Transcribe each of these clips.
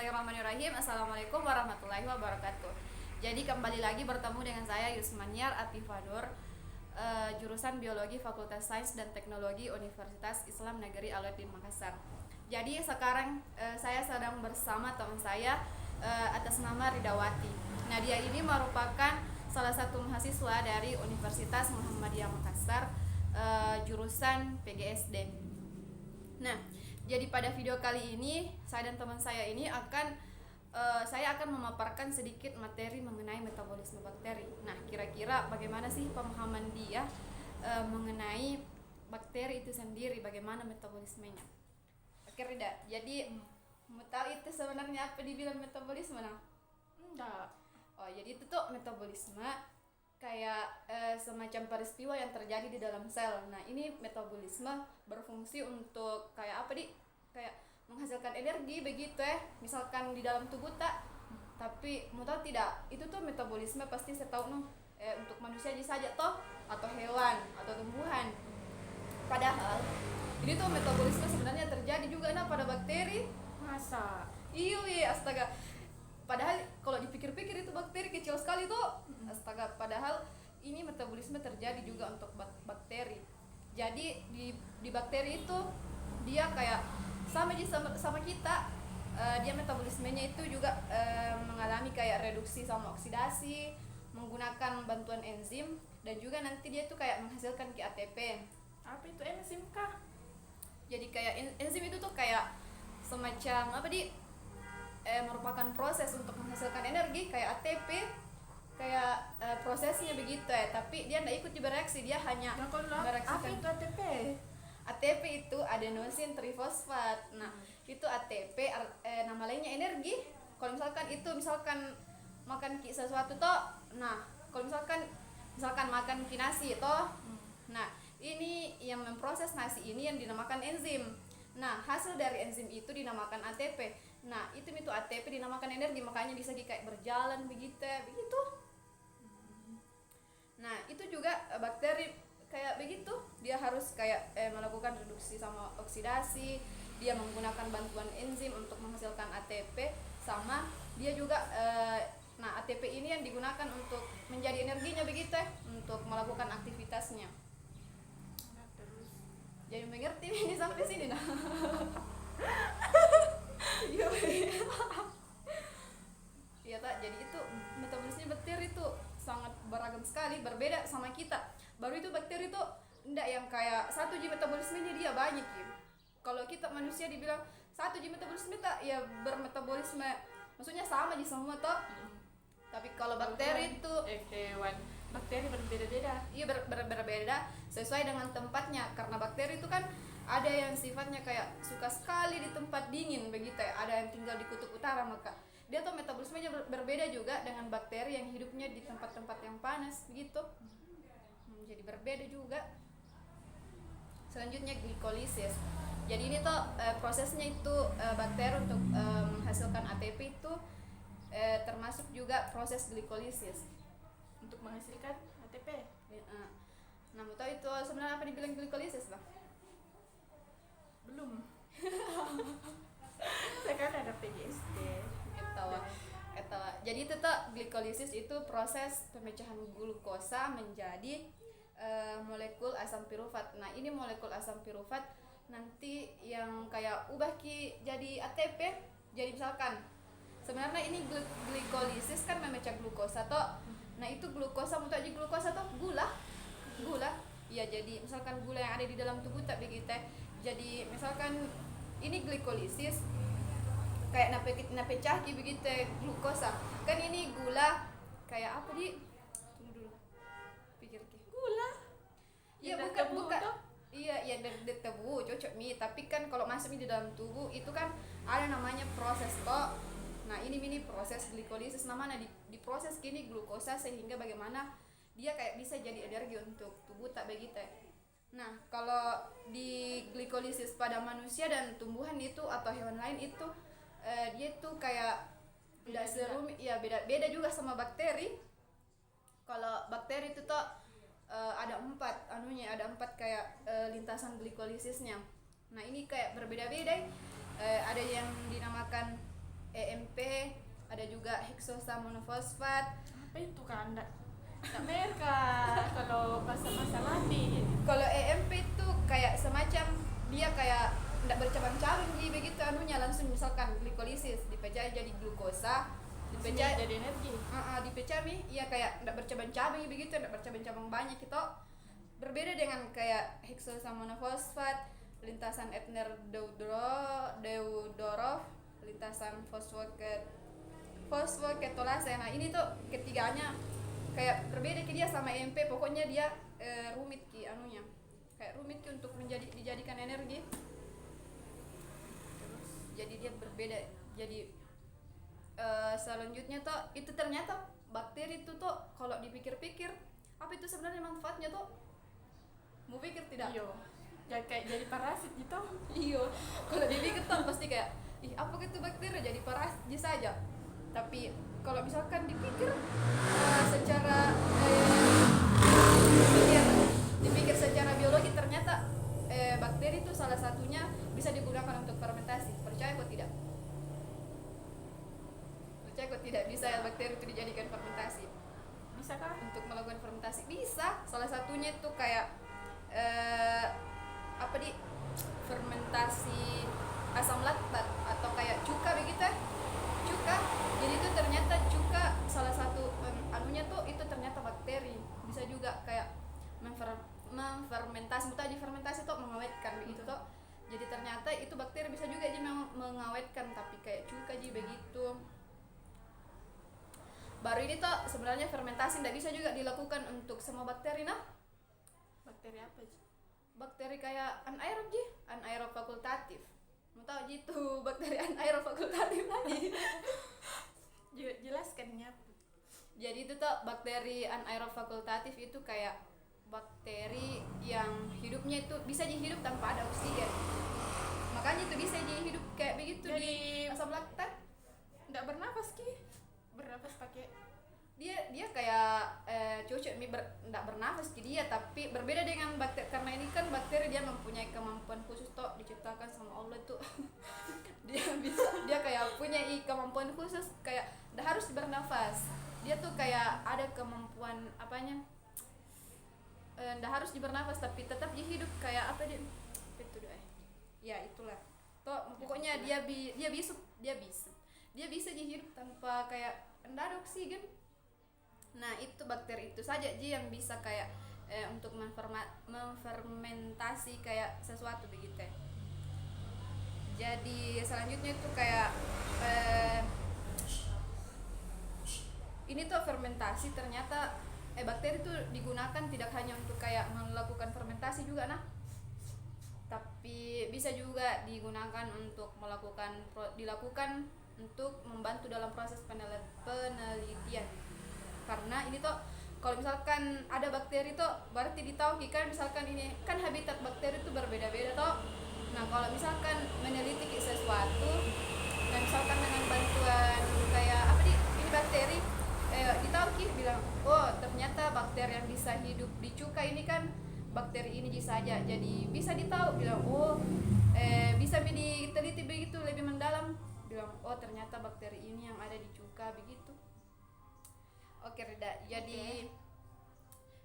Bismillahirrahmanirrahim. Assalamualaikum warahmatullahi wabarakatuh. Jadi kembali lagi bertemu dengan saya Yusmaniar Atifadur, jurusan Biologi Fakultas Sains dan Teknologi Universitas Islam Negeri Alauddin Makassar. Jadi sekarang saya sedang bersama teman saya atas nama Ridawati. Nah, dia ini merupakan salah satu mahasiswa dari Universitas Muhammadiyah Makassar, jurusan PGSD. Nah, jadi pada video kali ini saya dan teman saya ini saya akan memaparkan sedikit materi mengenai metabolisme bakteri. Nah, kira-kira bagaimana sih pemahaman dia mengenai bakteri itu sendiri, bagaimana metabolismenya? Oke, Rida. Jadi mau tahu itu sebenarnya apa dibilang metabolisme? Nah, Enggak. oh, jadi itu tuh metabolisme kayak semacam peristiwa yang terjadi di dalam sel. Nah, ini metabolisme berfungsi untuk kayak apa kayak menghasilkan energi begitu ya. Misalkan di dalam tubuh tapi mau tahu tidak, itu tuh metabolisme pasti saya tahu untuk manusia saja toh, atau hewan atau tumbuhan. Padahal ini tuh metabolisme sebenarnya terjadi juga pada bakteri. Masa? Iya, astaga. Padahal kalau dipikir-pikir itu bakteri kecil sekali tuh. Astaga, padahal ini metabolisme terjadi juga untuk bakteri. Jadi di bakteri itu dia kayak sama kita, dia metabolismenya itu juga mengalami kayak reduksi sama oksidasi menggunakan bantuan enzim, dan juga nanti dia tuh kayak menghasilkan ATP. Apa itu enzim kah? Jadi kayak enzim itu tuh kayak semacam merupakan proses untuk menghasilkan energi kayak ATP, kayak prosesnya begitu ya, tapi dia tidak ikut bereaksi, dia hanya bereaksikan. Apa itu ATP? ATP itu adenosin trifosfat. Nah, itu ATP nama lainnya energi. Kalau misalkan makan sesuatu toh, nah kalau misalkan makan nasi toh, nah ini yang memproses nasi ini yang dinamakan enzim. Nah, hasil dari enzim itu dinamakan ATP. Nah, itu ATP dinamakan energi, makanya bisa kayak berjalan begitu. Nah, itu juga bakteri kayak begitu, dia harus kayak melakukan reduksi sama oksidasi, dia menggunakan bantuan enzim untuk menghasilkan ATP, sama dia juga nah ATP ini yang digunakan untuk menjadi energinya begitu untuk melakukan aktivitasnya. Nah, terus Jadi mengerti ini sampai sini nah. Iya tak, jadi itu metabolisme bakteri itu sangat beragam sekali, berbeda sama kita. Baru itu bakteri itu enggak yang kayak satu metabolismenya dia banyak ya. Kalau kita manusia dibilang satu metabolisme tak ya, bermetabolisme maksudnya sama semua toh. Tapi kalau bakteri itu hewan bakteri berbeda-beda. iya berbeda sesuai dengan tempatnya, karena bakteri itu kan ada yang sifatnya kayak suka sekali di tempat dingin begitu ya, ada yang tinggal di kutub utara, maka dia tuh metabolismenya berbeda juga dengan bakteri yang hidupnya di tempat-tempat yang panas begitu. Jadi berbeda juga. Selanjutnya glikolisis. Jadi ini tuh prosesnya itu bakteri untuk menghasilkan ATP itu termasuk juga proses glikolisis Untuk menghasilkan ATP. Nah, mau tahu itu sebenarnya apa dibilang glikolisis lah? Belum. Sekarang ada PGSD. Jadi itu tuh glikolisis itu proses pemecahan glukosa menjadi molekul asam pirufat. Nah, ini molekul asam pirufat nanti yang kayak ubah jadi ATP. Jadi misalkan sebenarnya ini glikolisis kan memecah glukosa toh. Nah, itu glukosa untuk jadi glukosa toh gula. Ya, jadi misalkan gula yang ada di dalam tubuh tak begitu. Jadi misalkan ini glikolisis kayak napecah begitu glukosa. Kan ini gula kayak apa tunggu dulu. Pikir Gula. Iya, Yang bukan. tebu toh? Iya, ya dari tebu cocok mie, tapi kan kalau masuk di dalam tubuh itu kan ada namanya proses toh. Nah, ini proses glikolisis namanya, diproses gini glukosa sehingga bagaimana dia kayak bisa jadi energi untuk tubuh tak begitu. Nah, kalau di glikolisis pada manusia dan tumbuhan itu atau hewan lain itu dia tuh kayak tidak serumit ya, beda juga sama bakteri. Kalau bakteri itu tuh ada empat kayak lintasan glikolisisnya. Nah, ini kayak berbeda-beda. Ada yang dinamakan EMP, ada juga heksosamonofosfat. Apa itu kan? Nggak mereka kalau masa-masa mati. Kalau EMP itu kayak semacam dia kayak tidak bercabang-cabang jadi begitu anunya, langsung misalkan glikolisis dipecah jadi glukosa, dipecah Jadi energi. dipecah nih, iya kayak tidak bercabang-cabang begitu, tidak bercabang-cabang banyak itu. Berbeda dengan kayak heksosamonofosfat, lintasan Ebner Deudorov, lintasan fosfoketolase. Nah ini tuh ketiganya kayak berbeda ke dia sama EMP, pokoknya dia rumit ki anunya, kayak rumit ki untuk dijadikan energi. Terus jadi dia berbeda. Jadi selanjutnya tuh itu ternyata bakteri itu tuh kalau dipikir-pikir apa itu sebenarnya manfaatnya tuh, mau pikir tidak? Iya. Ya kayak jadi parasit gitu. Iyo, kalau dipikir tuh pasti kayak ih apa gitu bakteri jadi parasit saja. Tapi kalau misalkan dipikir secara dipikir secara biologi ternyata bakteri itu salah satunya bisa digunakan untuk fermentasi. Percaya kok tidak? Percaya kok tidak bisa bakteri itu dijadikan fermentasi? Bisa kah? Untuk melakukan fermentasi bisa. Salah satunya itu kayak fermentasi asam laktat atau kayak cuka begitu. Cuka. Jadi itu ternyata cuka salah satu anunya tuh itu ternyata bakteri. Bisa juga kayak memfermentasi, tadi fermentasi tuh mengawetkan begitu tuh. Jadi ternyata itu bakteri bisa juga jadi mengawetkan, tapi kayak cuka jadi begitu. Baru ini tuh sebenarnya fermentasi tidak bisa juga dilakukan untuk semua bakteri. Nah, Bakteri apa sih? bakteri kayak anaerob ji, anaerob fakultatif. Mau tahu gitu bakteri anaerob fakultatif lagi? Jelaskannya. Jadi itu tuh bakteri anaerob fakultatif itu kayak bakteri yang hidupnya itu bisa hidup tanpa ada oksigen. Makanya itu bisa hidup kayak begitu Jadi, di asam laktat. Nggak bernafas ki? Bernafas pakai Dia kayak cocok tidak bernafas ke dia, tapi berbeda dengan bakteri karena ini kan bakteri dia mempunyai kemampuan khusus toh, diciptakan sama Allah tuh. dia kayak punya kemampuan khusus kayak tidak harus bernafas. Dia tuh kayak ada kemampuan apanya, tidak harus bernafas tapi tetap dia hidup kayak apa dia itu doa ya itulah toh, pokoknya dia bisa hidup tanpa kayak tidak ada oksigen. Nah itu bakteri itu saja Ji yang bisa kayak untuk memfermentasi kayak sesuatu begitu. Jadi selanjutnya itu kayak ini tuh fermentasi ternyata bakteri itu digunakan tidak hanya untuk kayak melakukan fermentasi juga nah, tapi bisa juga digunakan untuk dilakukan untuk membantu dalam proses penelitian. Karena ini tuh kalau misalkan ada bakteri tuh berarti ditauki kan, misalkan ini kan habitat bakteri itu berbeda-beda toh. Nah kalau misalkan meneliti sesuatu dan misalkan dengan bantuan kayak ini bakteri ditauki bilang oh ternyata bakteri yang bisa hidup di cuka ini kan bakteri ini saja, jadi bisa ditahu bilang oh bisa diteliti begitu lebih mendalam, bilang oh ternyata bakteri ini yang ada di cuka begitu. Oke Reda, jadi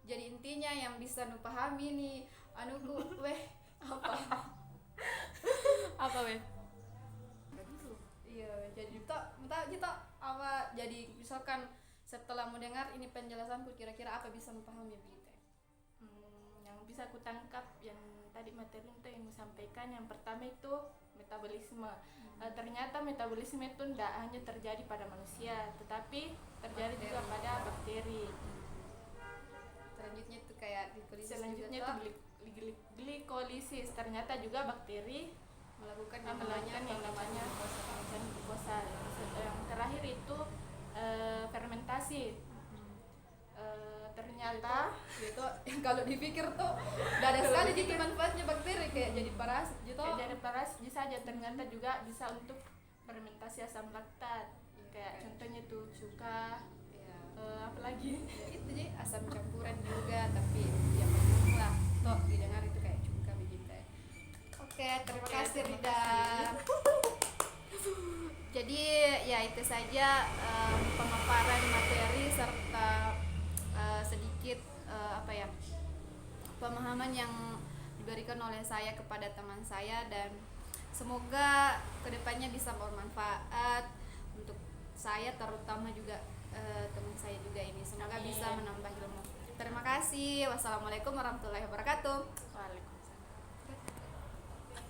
intinya yang bisa nu pahami nih anuku weh apa weh? Iya, jadi kita apa jadi misalkan setelah mendengar ini penjelasanku kira-kira apa bisa memahami begitu. Yang bisa aku tangkap yang tadi materi itu yang sampaikan, yang pertama itu metabolisme. Ternyata metabolisme itu tidak hanya terjadi pada manusia, tetapi terjadi juga pada bakteri. Selanjutnya itu kayak glikolisis. Selanjutnya itu glikolisis. Ternyata juga bakteri melakukan yang namanya pembuatan glukosa. Yang terakhir itu fermentasi. Ternyata itu kalau dipikir tuh tidak ada sekali jadi manfaatnya bakteri kayak jadi parasit gitu. Jadi parasit saja, ternyata juga bisa untuk fermentasi asam laktat. Kayak contohnya tuh cuka, apalagi itu jadi asam campuran juga, tapi ya penting lah toh didengar itu kayak cuka begitu. Oke, terima kasih Rida. Jadi ya itu saja pemaparan materi serta sedikit pemahaman yang diberikan oleh saya kepada teman saya, dan semoga kedepannya bisa bermanfaat untuk saya, terutama juga teman saya juga ini. Semoga bisa menambah ilmu. Terima kasih. Wassalamualaikum warahmatullahi wabarakatuh.